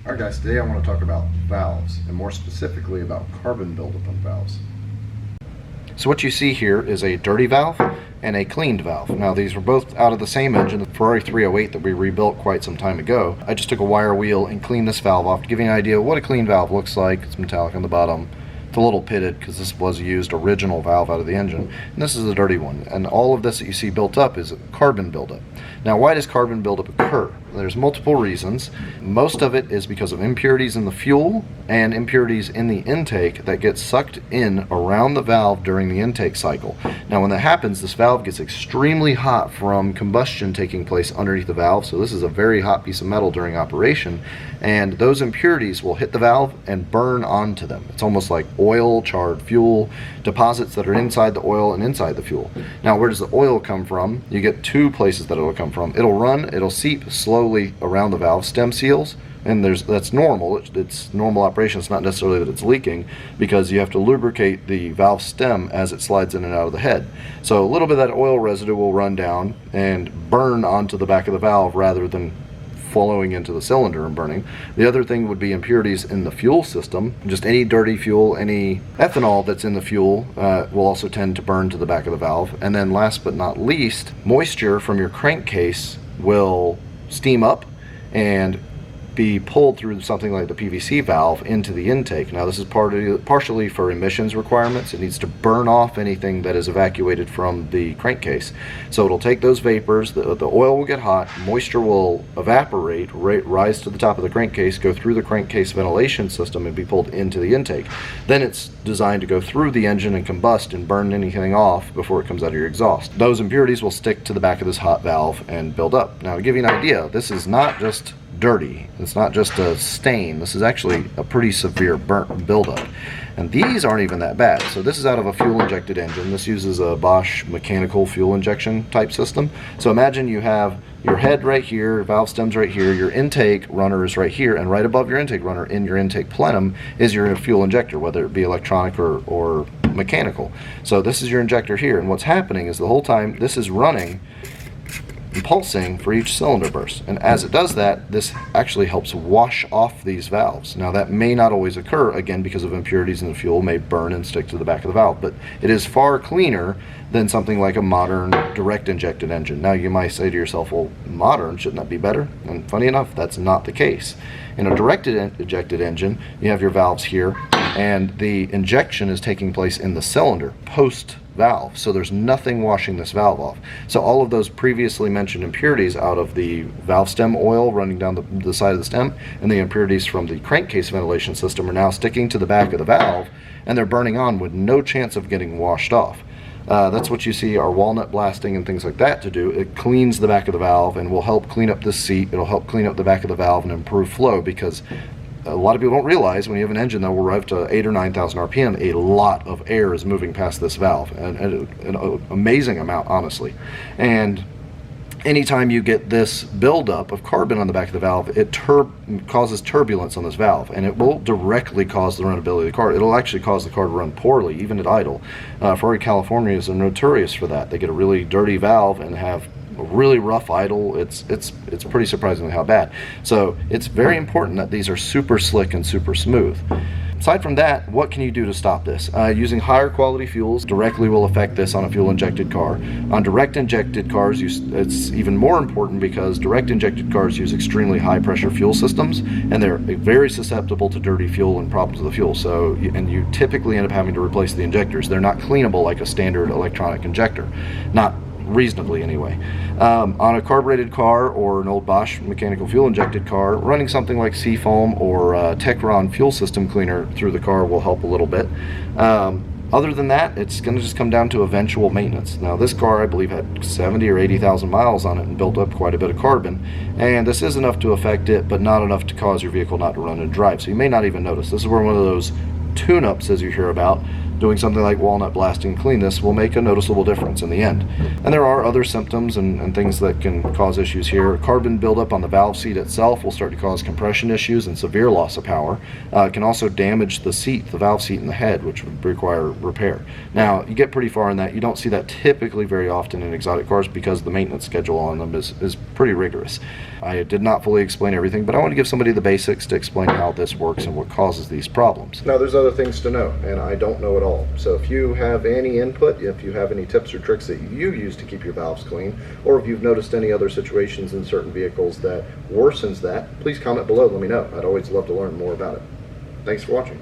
Alright guys, today I want to talk about valves, and more specifically about carbon buildup on valves. So what you see here is a dirty valve and a cleaned valve. Now these were both out of the same engine, the Ferrari 308 that we rebuilt quite some time ago. I just took a wire wheel and cleaned this valve off to give you an idea of what a clean valve looks like. It's metallic on the bottom. It's a little pitted because this was a used original valve out of the engine, and this is a dirty one. And all of this that you see built up is carbon buildup. Now why does carbon buildup occur? There's multiple reasons. Most of it is because of impurities in the fuel and impurities in the intake that get sucked in around the valve during the intake cycle. Now when that happens, this valve gets extremely hot from combustion taking place underneath the valve, so this is a very hot piece of metal during operation, and those impurities will hit the valve and burn onto them. It's almost like oil, charred fuel, deposits that are inside the oil and inside the fuel. Now where does the oil come from? You get two places that it'll come from. It'll seep slowly around the valve stem seals, and that's normal. It's normal operation. It's not necessarily that it's leaking, because you have to lubricate the valve stem as it slides in and out of the head. So a little bit of that oil residue will run down and burn onto the back of the valve rather than flowing into the cylinder and burning. The other thing would be impurities in the fuel system. Just any dirty fuel, any ethanol that's in the fuel will also tend to burn to the back of the valve. And then last but not least, moisture from your crankcase will steam up and be pulled through something like the PVC valve into the intake. Now this is partially for emissions requirements. It needs to burn off anything that is evacuated from the crankcase. So it'll take those vapors, the oil will get hot, moisture will evaporate, rise to the top of the crankcase, go through the crankcase ventilation system and be pulled into the intake. Then it's designed to go through the engine and combust and burn anything off before it comes out of your exhaust. Those impurities will stick to the back of this hot valve and build up. Now to give you an idea, this is not just dirty. It's not just a stain. This is actually a pretty severe burnt buildup. And these aren't even that bad. So this is out of a fuel injected engine. This uses a Bosch mechanical fuel injection type system. So imagine you have your head right here, valve stems right here, your intake runner is right here, and right above your intake runner in your intake plenum is your fuel injector, whether it be electronic or mechanical. So this is your injector here, and what's happening is the whole time this is running and pulsing for each cylinder burst, and as it does that, this actually helps wash off these valves. Now that may not always occur, again because of impurities in the fuel, may burn and stick to the back of the valve, but it is far cleaner than something like a modern direct injected engine. Now you might say to yourself, well, modern, shouldn't that be better? And funny enough, that's not the case. In a directed injected engine, you have your valves here, and the injection is taking place in the cylinder post valve, so there's nothing washing this valve off. So all of those previously mentioned impurities out of the valve stem oil running down the side of the stem and the impurities from the crankcase ventilation system are now sticking to the back of the valve, and they're burning on with no chance of getting washed off. That's what you see our walnut blasting and things like that to do. It cleans the back of the valve and will help clean up the seat. It'll help clean up the back of the valve and improve flow, because a lot of people don't realize when you have an engine that will rev to 8,000 or 9,000 RPM, a lot of air is moving past this valve, and an amazing amount, honestly. And anytime you get this buildup of carbon on the back of the valve, it causes turbulence on this valve, and it will directly cause the runnability of the car. It'll actually cause the car to run poorly, even at idle. Ferrari California is notorious for that. They get a really dirty valve and have a really rough idle. It's pretty surprisingly how bad. So it's very important that these are super slick and super smooth. Aside from that, what can you do to stop this? Using higher quality fuels directly will affect this on a fuel injected car. On direct injected cars, it's even more important because direct injected cars use extremely high pressure fuel systems, and they're very susceptible to dirty fuel and problems with the fuel. So, and you typically end up having to replace the injectors. They're not cleanable like a standard electronic injector. Not reasonably anyway. On a carbureted car or an old Bosch mechanical fuel injected car, running something like Seafoam or Techron fuel system cleaner through the car will help a little bit. Other than that, it's going to just come down to eventual maintenance. Now this car I believe had 70 or 80,000 miles on it and built up quite a bit of carbon, and this is enough to affect it, but not enough to cause your vehicle not to run and drive, so you may not even notice. This is where one of those tune-ups, as you hear about, doing something like walnut blasting to clean this will make a noticeable difference in the end. And there are other symptoms and things that can cause issues here. Carbon buildup on the valve seat itself will start to cause compression issues and severe loss of power. It can also damage the seat, the valve seat in the head, which would require repair. Now, you get pretty far in that. You don't see that typically very often in exotic cars because the maintenance schedule on them is pretty rigorous. I did not fully explain everything, but I want to give somebody the basics to explain how this works and what causes these problems. Now, there's other things to know, and I don't know it all. So if you have any input, if you have any tips or tricks that you use to keep your valves clean, or if you've noticed any other situations in certain vehicles that worsens that, please comment below. Let me know. I'd always love to learn more about it. Thanks for watching.